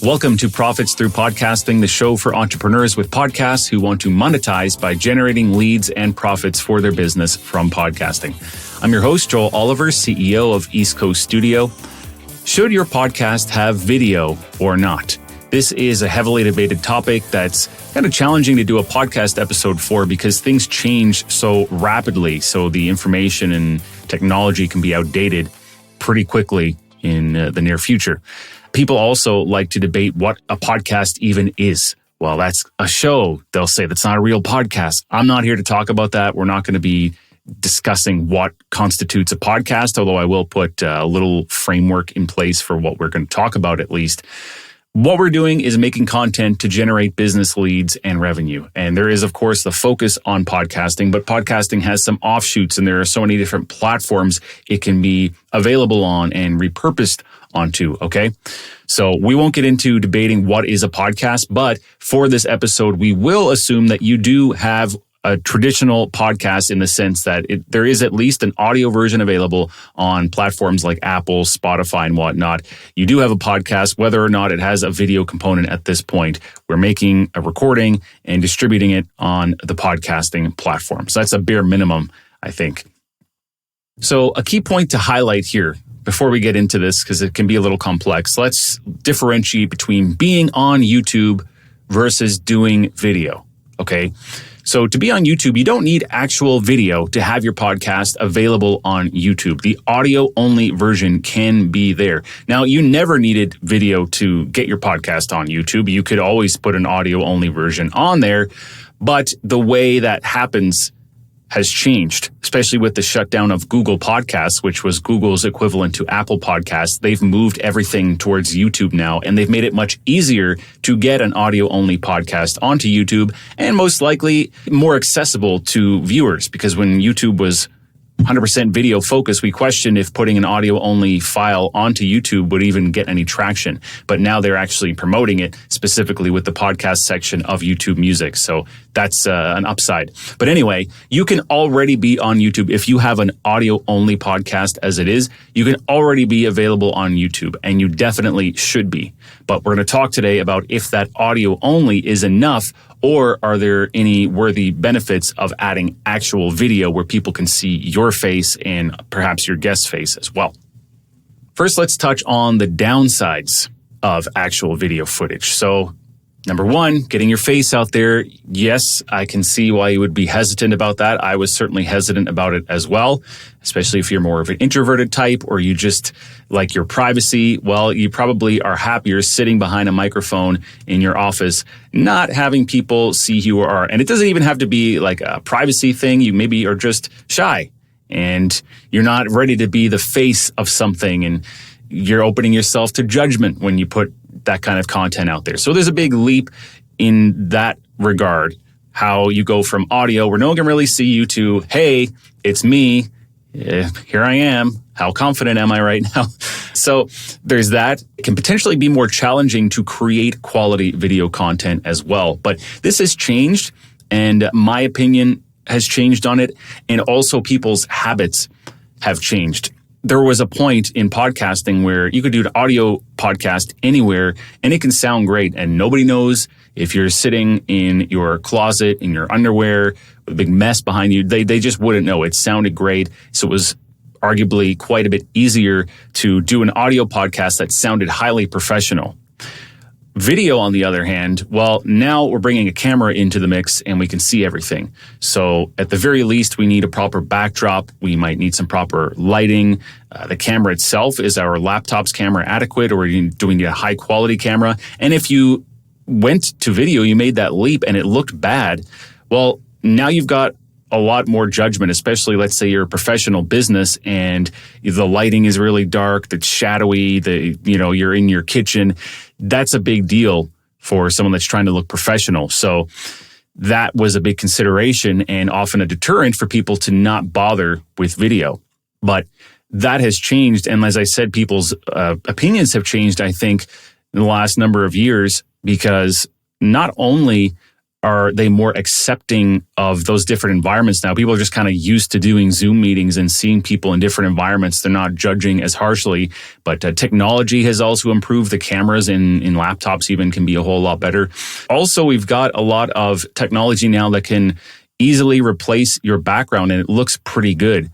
Welcome to Profits Through Podcasting, the show for entrepreneurs with podcasts who want to monetize by generating leads and profits for their business from podcasting. I'm your host, Joel Oliver, CEO of East Coast Studio. Should your podcast have video or not? This is a heavily debated topic that's kind of challenging to do a podcast episode for because things change so rapidly. So the information and technology can be outdated pretty quickly in the near future. People also like to debate what a podcast even is. Well, that's a show. They'll say that's not a real podcast. I'm not here to talk about that. We're not going to be discussing what constitutes a podcast, although I will put a little framework in place for what we're going to talk about at least. What we're doing is making content to generate business leads and revenue. And there is, of course, the focus on podcasting, but podcasting has some offshoots and there are so many different platforms it can be available on and repurposed onto, okay? So we won't get into debating what is a podcast, but for this episode, we will assume that you do have a traditional podcast in the sense that there is at least an audio version available on platforms like Apple, Spotify, and whatnot. You do have a podcast, whether or not it has a video component at this point. We're making a recording and distributing it on the podcasting platform. So that's a bare minimum, I think. So a key point to highlight here before we get into this, because it can be a little complex, let's differentiate between being on YouTube versus doing video, okay? So to be on YouTube, you don't need actual video to have your podcast available on YouTube. The audio-only version can be there. Now, you never needed video to get your podcast on YouTube. You could always put an audio-only version on there, but the way that happens has changed, especially with the shutdown of Google Podcasts, which was Google's equivalent to Apple Podcasts. They've moved everything towards YouTube now, and they've made it much easier to get an audio-only podcast onto YouTube and most likely more accessible to viewers, because when YouTube was 100% video focused, we questioned if putting an audio-only file onto YouTube would even get any traction. But now they're actually promoting it specifically with the podcast section of YouTube Music. So that's an upside. But anyway, you can already be on YouTube. If you have an audio-only podcast as it is, you can already be available on YouTube, and you definitely should be. But we're going to talk today about if that audio-only is enough, or are there any worthy benefits of adding actual video where people can see your face and perhaps your guest's face as well? First, let's touch on the downsides of actual video footage. So, number one, getting your face out there. Yes, I can see why you would be hesitant about that. I was certainly hesitant about it as well, especially if you're more of an introverted type or you just like your privacy. Well, you probably are happier sitting behind a microphone in your office, not having people see who you are. And it doesn't even have to be like a privacy thing. You maybe are just shy and you're not ready to be the face of something, and you're opening yourself to judgment when you put that kind of content out there. So there's a big leap in that regard, how you go from audio where no one can really see you to, hey, it's me, here I am, how confident am I right now? So there's that. It can potentially be more challenging to create quality video content as well. But this has changed, and my opinion has changed on it, and also people's habits have changed. There was a point in podcasting where you could do an audio podcast anywhere and it can sound great, and nobody knows if you're sitting in your closet in your underwear with a big mess behind you. They just wouldn't know. It sounded great. So it was arguably quite a bit easier to do an audio podcast that sounded highly professional. Video, on the other hand, well, now we're bringing a camera into the mix and we can see everything. So at the very least, we need a proper backdrop. We might need some proper lighting. The camera itself, is our laptop's camera adequate, or do we need a high quality camera? And if you went to video, you made that leap and it looked bad, well, now you've got a lot more judgment, especially let's say you're a professional business and the lighting is really dark, it's shadowy, you're in your kitchen. That's a big deal for someone that's trying to look professional. So that was a big consideration and often a deterrent for people to not bother with video. But that has changed. And as I said, people's opinions have changed, I think, in the last number of years, because not only are they more accepting of those different environments now? People are just kind of used to doing Zoom meetings and seeing people in different environments. They're not judging as harshly, but technology has also improved. The cameras in laptops even can be a whole lot better. Also, we've got a lot of technology now that can easily replace your background, and it looks pretty good.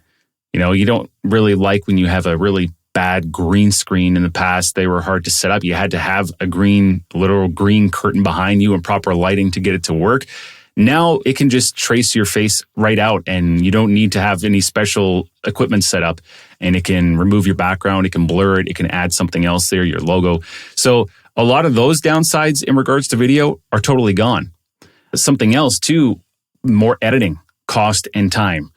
You know, you don't really like when you have a really bad green screen. In the past, they were hard to set up. You had to have a literal green curtain behind you and proper lighting to get it to work. Now it can just trace your face right out, and you don't need to have any special equipment set up, and it can remove your background. It can blur it. It can add something else there, your logo. So a lot of those downsides in regards to video are totally gone. Something else too, more editing, cost and time.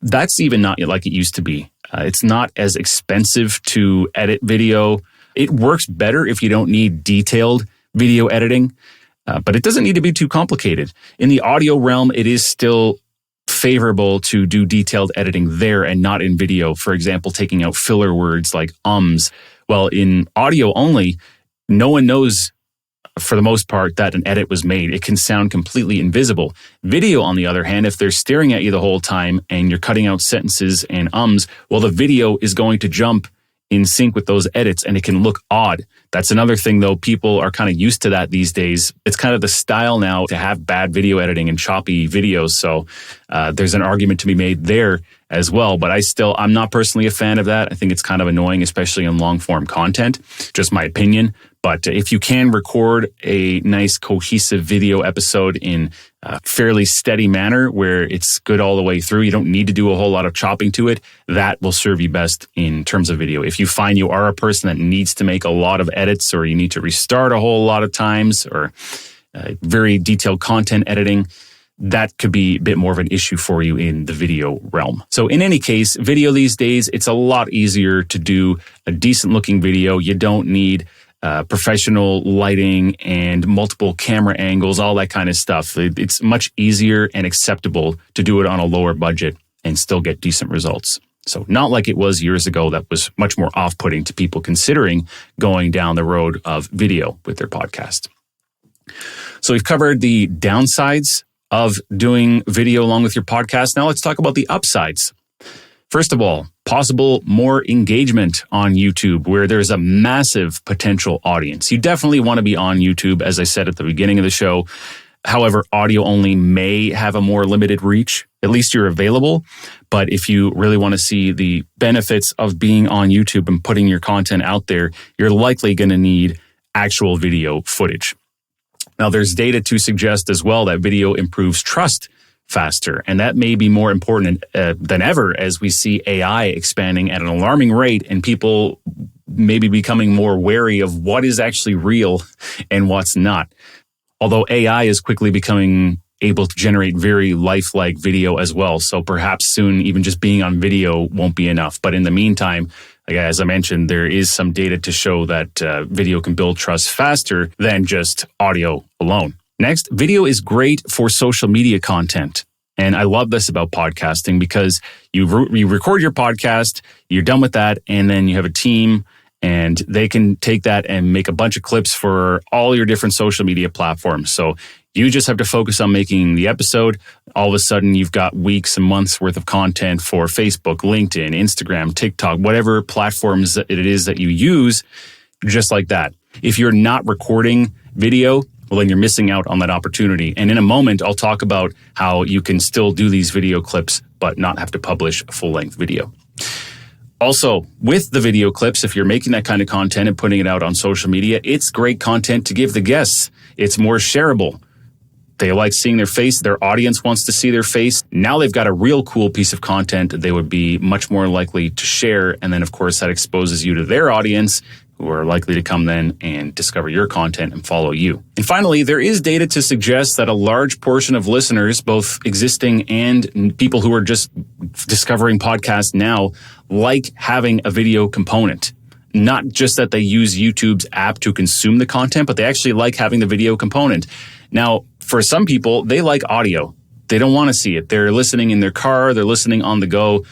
That's even not like it used to be. It's not as expensive to edit video. It works better if you don't need detailed video editing, but it doesn't need to be too complicated. In the audio realm, it is still favorable to do detailed editing there and not in video. For example, taking out filler words like ums. Well, in audio only, no one knows for the most part that an edit was made. It can sound completely invisible. Video, on the other hand, if they're staring at you the whole time and you're cutting out sentences and ums, well, the video is going to jump in sync with those edits and it can look odd. That's another thing, though. People are kind of used to that these days. It's kind of the style now to have bad video editing and choppy videos. So there's an argument to be made there as well. But I'm not personally a fan of that. I think it's kind of annoying, especially in long form content. Just my opinion. But if you can record a nice cohesive video episode in a fairly steady manner where it's good all the way through, you don't need to do a whole lot of chopping to it, that will serve you best in terms of video. If you find you are a person that needs to make a lot of edits, or you need to restart a whole lot of times, or very detailed content editing, that could be a bit more of an issue for you in the video realm. So in any case, video these days, it's a lot easier to do a decent looking video. You don't need professional lighting and multiple camera angles, all that kind of stuff. It's much easier and acceptable to do it on a lower budget and still get decent results. So not like it was years ago that was much more off-putting to people considering going down the road of video with their podcast. So we've covered the downsides of doing video along with your podcast. Now let's talk about the upsides. First of all, possible more engagement on YouTube where there's a massive potential audience. You definitely want to be on YouTube, as I said at the beginning of the show. However, audio only may have a more limited reach. At least you're available. But if you really want to see the benefits of being on YouTube and putting your content out there, you're likely going to need actual video footage. Now, there's data to suggest as well that video improves trust faster. And that may be more important than ever as we see AI expanding at an alarming rate and people maybe becoming more wary of what is actually real and what's not. Although AI is quickly becoming able to generate very lifelike video as well. So perhaps soon even just being on video won't be enough. But in the meantime, as I mentioned, there is some data to show that video can build trust faster than just audio alone. Next, video is great for social media content. And I love this about podcasting because you record your podcast, you're done with that, and then you have a team and they can take that and make a bunch of clips for all your different social media platforms. So you just have to focus on making the episode. All of a sudden, you've got weeks and months worth of content for Facebook, LinkedIn, Instagram, TikTok, whatever platforms it is that you use, just like that. If you're not recording video, well, then you're missing out on that opportunity. And in a moment, I'll talk about how you can still do these video clips, but not have to publish a full-length video. Also, with the video clips, if you're making that kind of content and putting it out on social media, it's great content to give the guests. It's more shareable. They like seeing their face. Their audience wants to see their face. Now they've got a real cool piece of content that they would be much more likely to share. And then, of course, that exposes you to their audience, who are likely to come then and discover your content and follow you. And finally, there is data to suggest that a large portion of listeners, both existing and people who are just discovering podcasts now, like having a video component. Not just that they use YouTube's app to consume the content, but they actually like having the video component. Now, for some people, they like audio. They don't want to see it. They're listening in their car. They're listening on the go.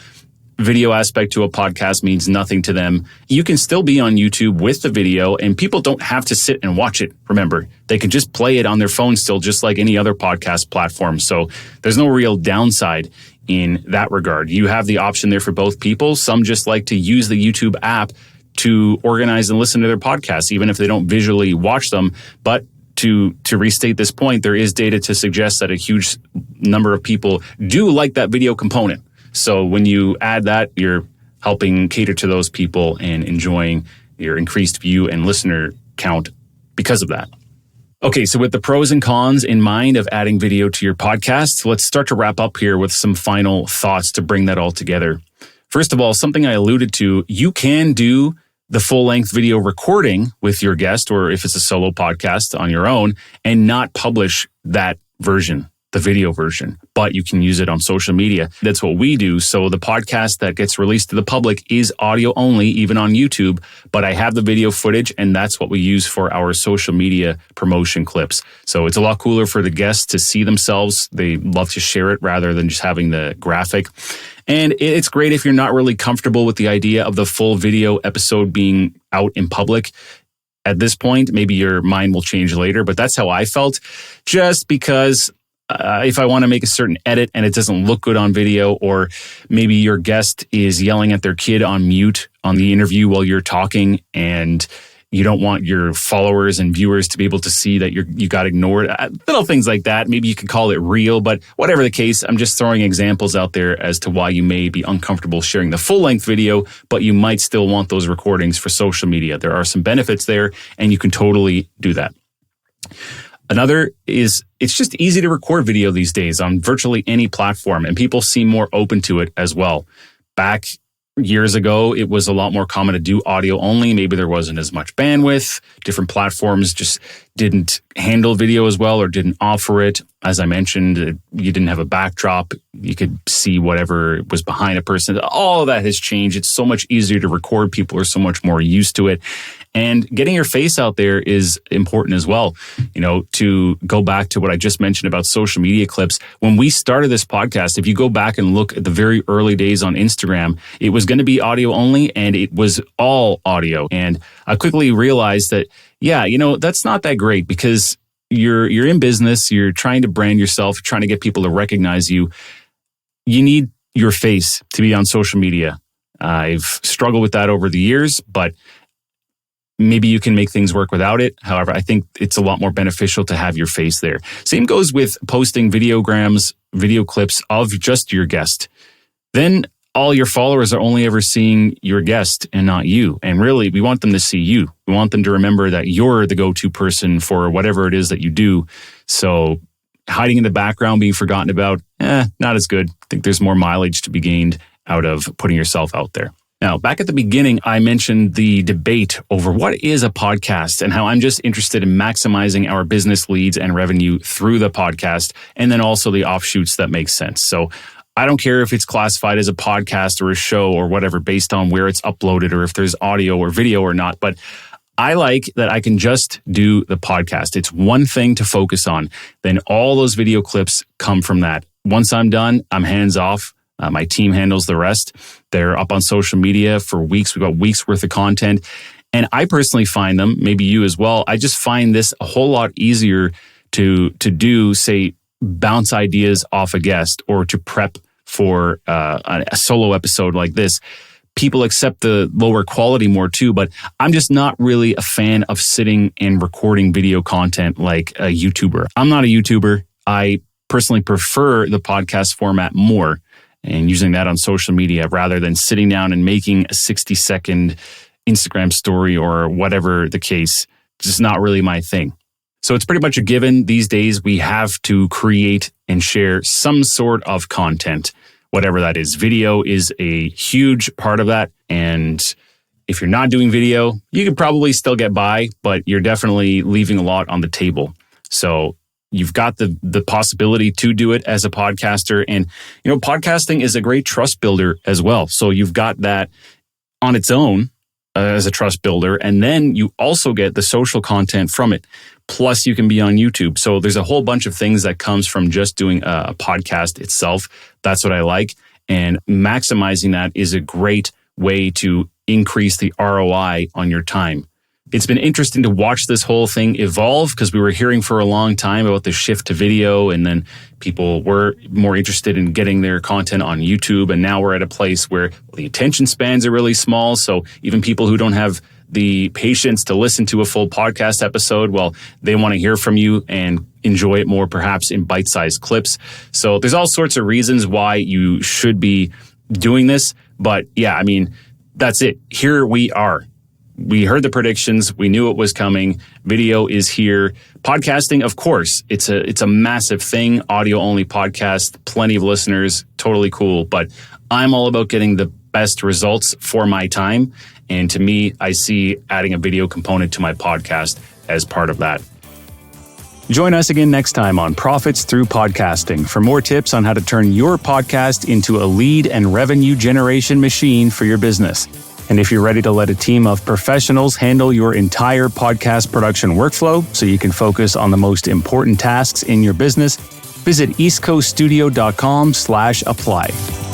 video aspect to a podcast means nothing to them, you can still be on YouTube with the video, and people don't have to sit and watch it. Remember, they can just play it on their phone still, just like any other podcast platform. So there's no real downside in that regard. You have the option there for both people. Some just like to use the YouTube app to organize and listen to their podcasts, even if they don't visually watch them. But to restate this point, there is data to suggest that a huge number of people do like that video component. So when you add that, you're helping cater to those people and enjoying your increased view and listener count because of that. Okay, so with the pros and cons in mind of adding video to your podcast, let's start to wrap up here with some final thoughts to bring that all together. First of all, something I alluded to, you can do the full-length video recording with your guest, or if it's a solo podcast on your own, and not publish that version, the video version, but you can use it on social media. That's what we do. So the podcast that gets released to the public is audio only, even on YouTube, but I have the video footage, and that's what we use for our social media promotion clips. So it's a lot cooler for the guests to see themselves. They love to share it rather than just having the graphic. And it's great if you're not really comfortable with the idea of the full video episode being out in public. At this point, maybe your mind will change later, but that's how I felt. Just because if I want to make a certain edit and it doesn't look good on video, or maybe your guest is yelling at their kid on mute on the interview while you're talking, and you don't want your followers and viewers to be able to see that you got ignored. Little things like that. Maybe you could call it real, but whatever the case, I'm just throwing examples out there as to why you may be uncomfortable sharing the full-length video, but you might still want those recordings for social media. There are some benefits there, and you can totally do that. Another is it's just easy to record video these days on virtually any platform, and people seem more open to it as well. Back years ago, it was a lot more common to do audio only. Maybe there wasn't as much bandwidth. Different platforms just didn't handle video as well, or didn't offer it. As I mentioned, you didn't have a backdrop. You could see whatever was behind a person. All of that has changed. It's so much easier to record. People are so much more used to it. And getting your face out there is important as well. You know, to go back to what I just mentioned about social media clips, when we started this podcast, if you go back and look at the very early days on Instagram, it was going to be audio only, and it was all audio. And I quickly realized that, yeah, you know, that's not that great, because you're in business, you're trying to brand yourself, you're trying to get people to recognize you. You need your face to be on social media. I've struggled with that over the years, but maybe you can make things work without it. However, I think it's a lot more beneficial to have your face there. Same goes with posting videograms, video clips of just your guest. Then all your followers are only ever seeing your guest and not you. And really, we want them to see you. We want them to remember that you're the go-to person for whatever it is that you do. So hiding in the background, being forgotten about, not as good. I think there's more mileage to be gained out of putting yourself out there. Now, back at the beginning, I mentioned the debate over what is a podcast and how I'm just interested in maximizing our business leads and revenue through the podcast, and then also the offshoots that make sense. So I don't care if it's classified as a podcast or a show or whatever based on where it's uploaded, or if there's audio or video or not, but I like that I can just do the podcast. It's one thing to focus on. Then all those video clips come from that. Once I'm done, I'm hands off. My team handles the rest. They're up on social media for weeks. We've got weeks worth of content. And I personally find them, maybe you as well, I just find this a whole lot easier to do, say, bounce ideas off a guest, or to prep for a solo episode like this. People accept the lower quality more too, but I'm just not really a fan of sitting and recording video content like a YouTuber. I'm not a YouTuber. I personally prefer the podcast format more, and using that on social media rather than sitting down and making a 60-second Instagram story or whatever the case. It's just not really my thing. So it's pretty much a given these days. We have to create and share some sort of content, whatever that is. Video is a huge part of that. And if you're not doing video, you could probably still get by, but you're definitely leaving a lot on the table. So you've got the possibility to do it as a podcaster. And, you know, podcasting is a great trust builder as well. So you've got that on its own as a trust builder. And then you also get the social content from it. Plus you can be on YouTube. So there's a whole bunch of things that comes from just doing a podcast itself. That's what I like. And maximizing that is a great way to increase the ROI on your time. It's been interesting to watch this whole thing evolve because we were hearing for a long time about the shift to video, and then people were more interested in getting their content on YouTube. And now we're at a place where the attention spans are really small. So even people who don't have the patience to listen to a full podcast episode, well, they want to hear from you and enjoy it more, perhaps in bite-sized clips. So there's all sorts of reasons why you should be doing this. But yeah, I mean, that's it. Here we are. We heard the predictions. We knew it was coming. Video is here. Podcasting, of course, it's a massive thing. Audio only podcast, plenty of listeners, totally cool. But I'm all about getting the best results for my time. And to me, I see adding a video component to my podcast as part of that. Join us again next time on Profits Through Podcasting for more tips on how to turn your podcast into a lead and revenue generation machine for your business. And if you're ready to let a team of professionals handle your entire podcast production workflow so you can focus on the most important tasks in your business, visit eastcoaststudio.com/apply.